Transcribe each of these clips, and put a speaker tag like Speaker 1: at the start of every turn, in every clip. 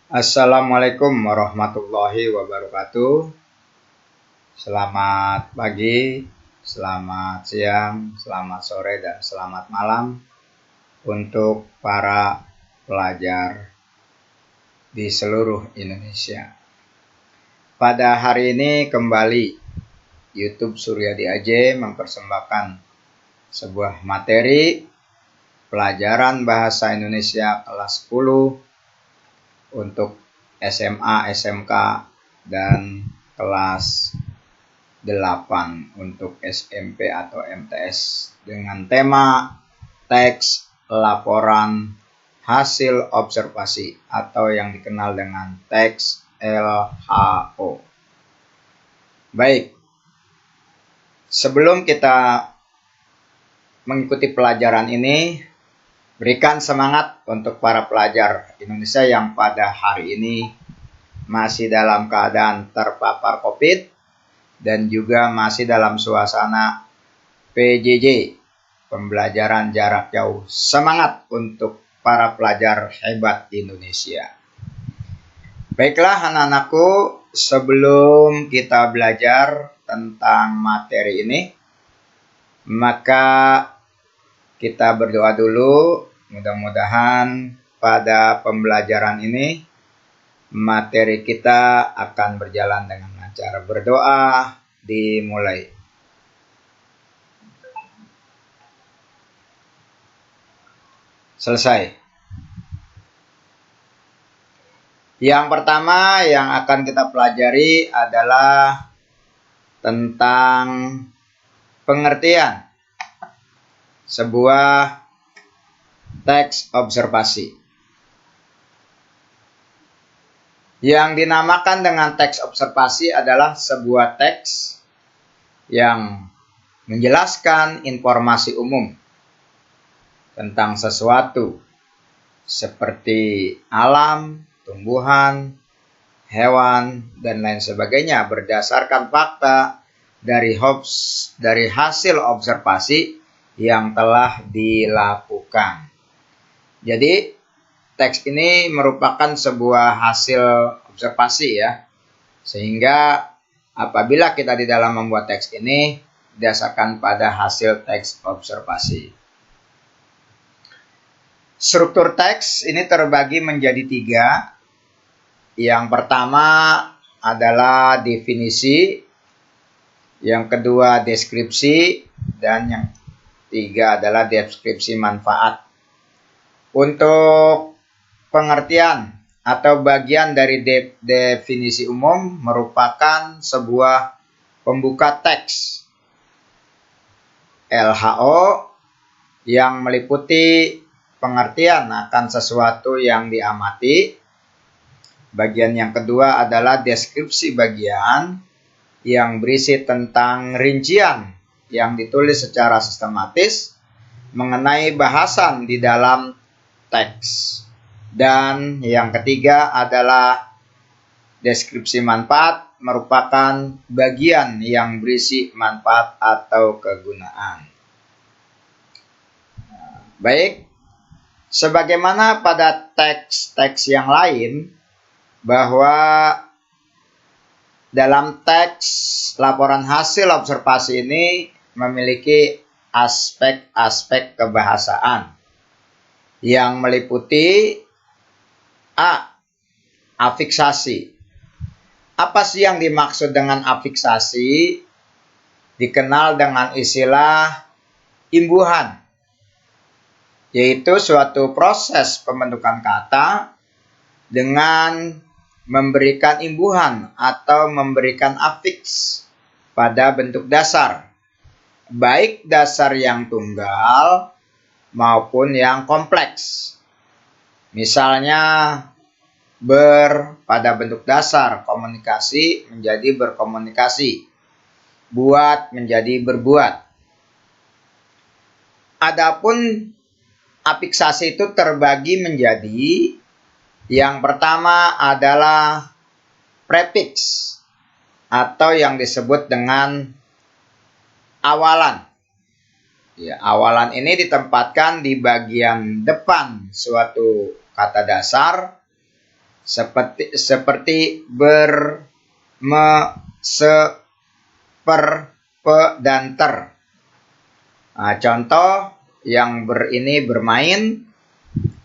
Speaker 1: Assalamualaikum warahmatullahi wabarakatuh. Selamat pagi, selamat siang, selamat sore, dan selamat malam untuk para pelajar di seluruh Indonesia. Pada hari ini kembali YouTube Suryadi AJ mempersembahkan sebuah materi pelajaran bahasa Indonesia kelas 10 untuk SMA, SMK, dan kelas 8 untuk SMP atau MTS dengan tema teks laporan hasil observasi atau yang dikenal dengan teks LHO. Baik, sebelum kita mengikuti pelajaran ini, berikan semangat untuk para pelajar Indonesia yang pada hari ini masih dalam keadaan terpapar COVID dan juga masih dalam suasana PJJ, pembelajaran jarak jauh. Semangat untuk para pelajar hebat Indonesia. Baiklah anak-anakku, sebelum kita belajar tentang materi ini, maka kita berdoa dulu. Mudah-mudahan pada pembelajaran ini materi kita akan berjalan dengan lancar. Berdoa dimulai. Selesai. Yang pertama yang akan kita pelajari adalah tentang pengertian sebuah teks observasi. Yang dinamakan dengan teks observasi adalah sebuah teks yang menjelaskan informasi umum tentang sesuatu seperti alam, tumbuhan, hewan, dan lain sebagainya berdasarkan fakta dari hasil observasi yang telah dilakukan. Jadi teks ini merupakan sebuah hasil observasi ya. Sehingga apabila kita di dalam membuat teks ini berdasarkan pada hasil teks observasi. Struktur teks ini terbagi menjadi 3. Yang pertama adalah definisi, yang kedua deskripsi, dan yang 3 adalah deskripsi manfaat. Untuk pengertian atau bagian dari definisi umum merupakan sebuah pembuka teks LHO yang meliputi pengertian akan sesuatu yang diamati. Bagian yang kedua adalah deskripsi bagian yang berisi tentang rincian yang ditulis secara sistematis mengenai bahasan di dalam teks. Dan yang ketiga adalah deskripsi manfaat, merupakan bagian yang berisi manfaat atau kegunaan. Baik, sebagaimana pada teks-teks yang lain, bahwa dalam teks laporan hasil observasi ini memiliki aspek-aspek kebahasaan yang meliputi afiksasi. Apa sih yang dimaksud dengan afiksasi? Dikenal dengan istilah imbuhan, yaitu suatu proses pembentukan kata dengan memberikan imbuhan atau memberikan afiks pada bentuk dasar, baik dasar yang tunggal maupun yang kompleks. Misalnya pada bentuk dasar, komunikasi menjadi berkomunikasi, buat menjadi berbuat. Adapun afiksasi itu terbagi menjadi, yang pertama adalah prefiks atau yang disebut dengan awalan. Ya, awalan ini ditempatkan di bagian depan suatu kata dasar seperti ber, me, se, per, pe, dan ter. Nah, contoh yang ini bermain,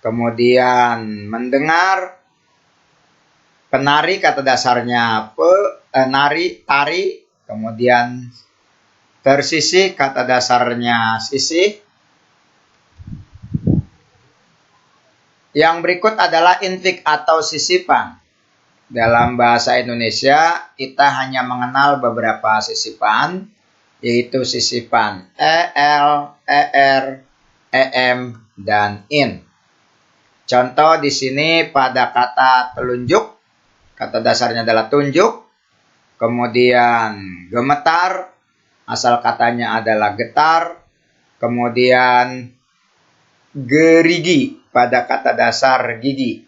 Speaker 1: kemudian mendengar, penari kata dasarnya nari, tari, kemudian tersisih kata dasarnya sisih. Yang berikut adalah infik atau sisipan. Dalam bahasa Indonesia, kita hanya mengenal beberapa sisipan, yaitu sisipan el, er, em, dan in. Contoh di sini pada kata telunjuk, kata dasarnya adalah tunjuk, kemudian gemetar, asal katanya adalah getar, kemudian gerigi, pada kata dasar gigi.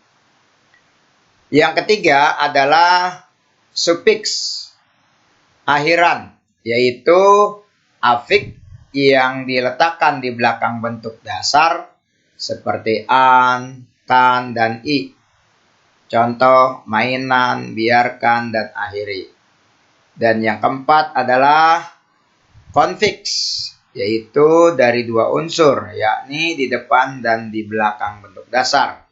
Speaker 1: Yang ketiga adalah sufiks, akhiran, yaitu afik yang diletakkan di belakang bentuk dasar seperti an, kan, dan i. Contoh mainan, biarkan, dan akhiri. Dan yang keempat adalah konfiks, yaitu dari dua unsur, yakni di depan dan di belakang bentuk dasar,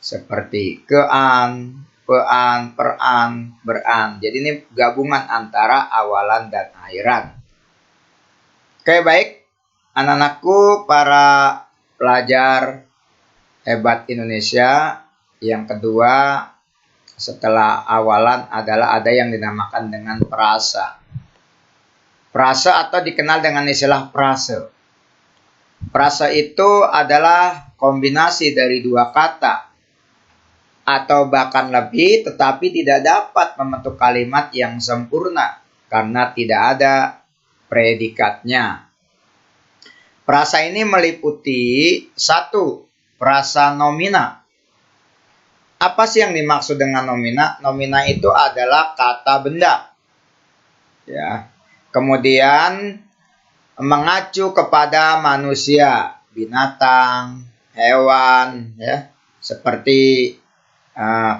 Speaker 1: seperti kean, pean, peran, beran. Jadi ini gabungan antara awalan dan akhiran. Oke, baik. Anak-anakku, para pelajar hebat Indonesia, yang kedua setelah awalan adalah ada yang dinamakan dengan prasa. Prasa atau dikenal dengan istilah prase. Prasa itu adalah kombinasi dari dua kata atau bahkan lebih, tetapi tidak dapat membentuk kalimat yang sempurna karena tidak ada predikatnya. Prasa ini meliputi satu, prasa nomina. Apa sih yang dimaksud dengan nomina? Nomina itu adalah kata benda. Ya. Kemudian mengacu kepada manusia, binatang, hewan, ya, seperti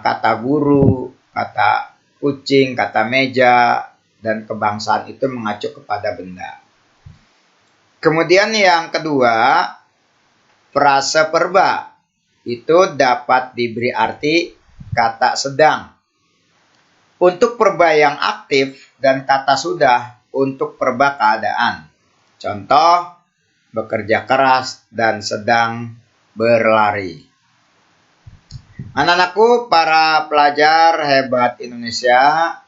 Speaker 1: kata guru, kata kucing, kata meja, dan kebangsaan itu mengacu kepada benda. Kemudian yang kedua, prasa perba. Itu dapat diberi arti kata sedang. Untuk perba yang aktif dan kata sudah untuk perba keadaan. Contoh, bekerja keras dan sedang berlari. Anak-anakku, para pelajar hebat Indonesia,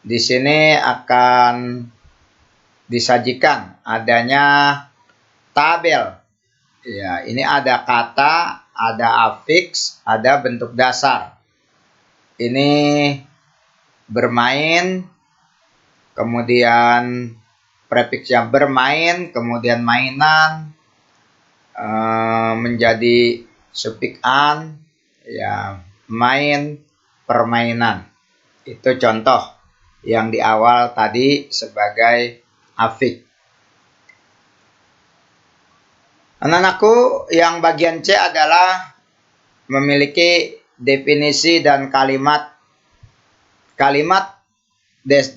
Speaker 1: di sini akan disajikan adanya tabel. Ya, ini ada kata, ada afiks, ada bentuk dasar. Ini bermain, kemudian prefiksnya bermain, kemudian mainan, menjadi sufiks an, ya, main, permainan. Itu contoh yang di awal tadi sebagai afik. Anak-anakku, yang bagian C adalah memiliki definisi dan kalimat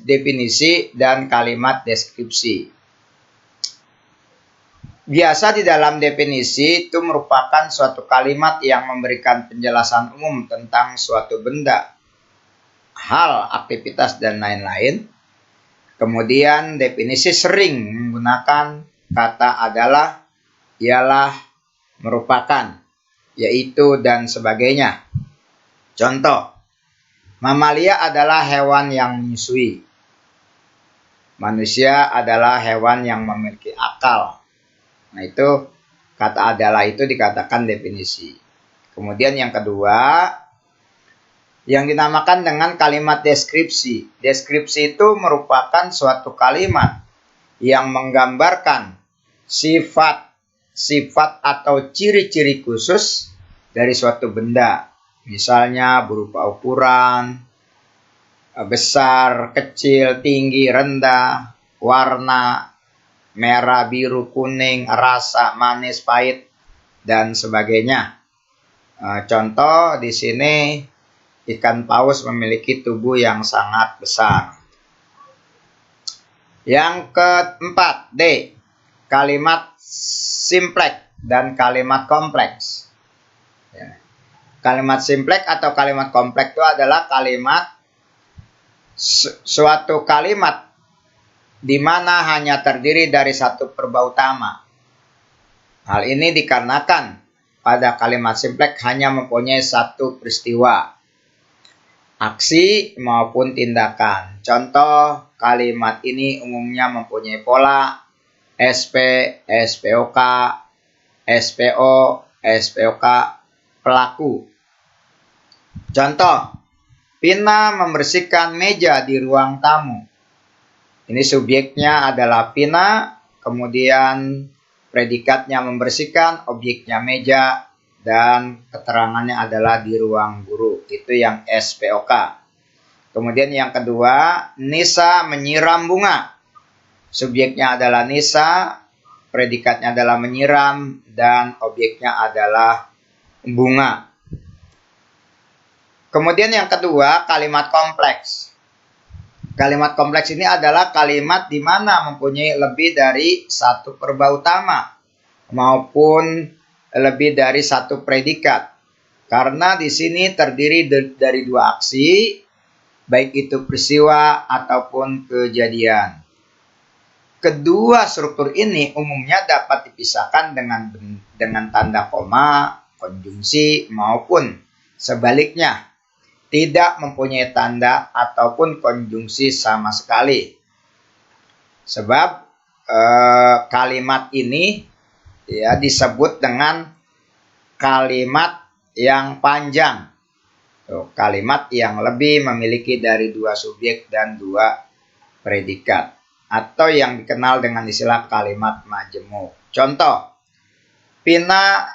Speaker 1: definisi dan kalimat deskripsi. Biasa di dalam definisi itu merupakan suatu kalimat yang memberikan penjelasan umum tentang suatu benda, hal, aktivitas, dan lain-lain. Kemudian definisi sering menggunakan kata adalah, ialah, merupakan, yaitu, dan sebagainya. Contoh, mamalia adalah hewan yang menyusui. Manusia adalah hewan yang memiliki akal. Nah, itu kata adalah itu dikatakan definisi. Kemudian yang kedua, yang dinamakan dengan kalimat deskripsi. Deskripsi itu merupakan suatu kalimat yang menggambarkan sifat atau ciri-ciri khusus dari suatu benda. Misalnya berupa ukuran, besar, kecil, tinggi, rendah, warna, merah, biru, kuning, rasa, manis, pahit, dan sebagainya. Contoh di sini Ikan paus memiliki tubuh yang sangat besar. Yang keempat, D. Kalimat simpleks dan kalimat kompleks. Ya. Kalimat simpleks atau kalimat kompleks itu adalah kalimat suatu kalimat di mana hanya terdiri dari satu verba utama. Hal ini dikarenakan pada kalimat simpleks hanya mempunyai satu peristiwa, aksi maupun tindakan. Contoh, kalimat ini umumnya mempunyai pola SP, SPOK, SPO, SPOK, pelaku. Contoh, Pina membersihkan meja di ruang tamu. Ini subjeknya adalah Pina, kemudian predikatnya membersihkan, objeknya meja, dan keterangannya adalah di ruang guru. Itu yang SPOK. Kemudian yang kedua, Nisa menyiram bunga. Subjeknya adalah Nisa, predikatnya adalah menyiram, dan objeknya adalah bunga. Kemudian yang kedua, kalimat kompleks. Kalimat kompleks ini adalah kalimat di mana mempunyai lebih dari satu verba utama maupun lebih dari satu predikat. Karena di sini terdiri dari dua aksi, baik itu peristiwa ataupun kejadian. Kedua struktur ini umumnya dapat dipisahkan dengan tanda koma, konjungsi, maupun sebaliknya, tidak mempunyai tanda ataupun konjungsi sama sekali. Sebab kalimat ini ya disebut dengan kalimat yang panjang. Kalimat yang lebih memiliki dari dua subjek dan dua predikat, atau yang dikenal dengan istilah kalimat majemuk. Contoh, Pina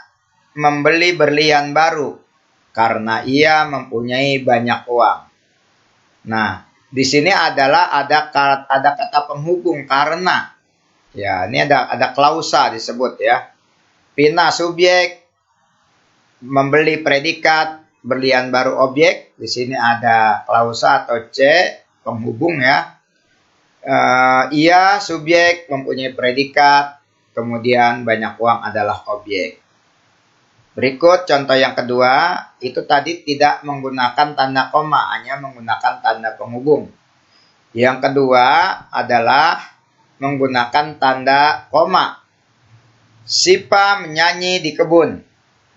Speaker 1: membeli berlian baru karena ia mempunyai banyak uang. Nah, di sini ada kata penghubung karena. Ya, ini ada klausa disebut ya. Pina subjek, membeli predikat, berlian baru objek. Di sini ada klausa atau C penghubung ya. Ia subjek mempunyai predikat, kemudian banyak uang adalah objek. Berikut contoh yang kedua, itu tadi tidak menggunakan tanda koma, hanya menggunakan tanda penghubung. Yang kedua adalah menggunakan tanda koma. Sipa menyanyi di kebun,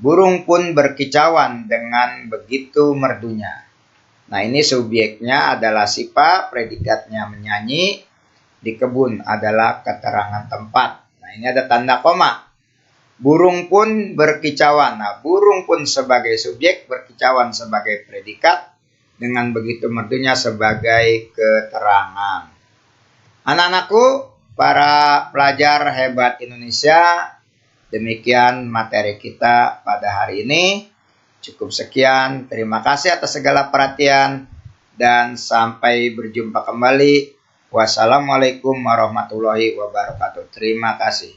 Speaker 1: burung pun berkicauan dengan begitu merdunya. Nah, ini subjeknya adalah Sipa, predikatnya menyanyi, di kebun adalah keterangan tempat. Nah, ini ada tanda koma. Burung pun berkicauan. Nah, burung pun sebagai subjek, berkicauan sebagai predikat, dengan begitu merdunya sebagai keterangan. Anak-anakku, para pelajar hebat Indonesia, demikian materi kita pada hari ini. Cukup sekian, terima kasih atas segala perhatian, dan sampai berjumpa kembali. Wassalamualaikum warahmatullahi wabarakatuh. Terima kasih.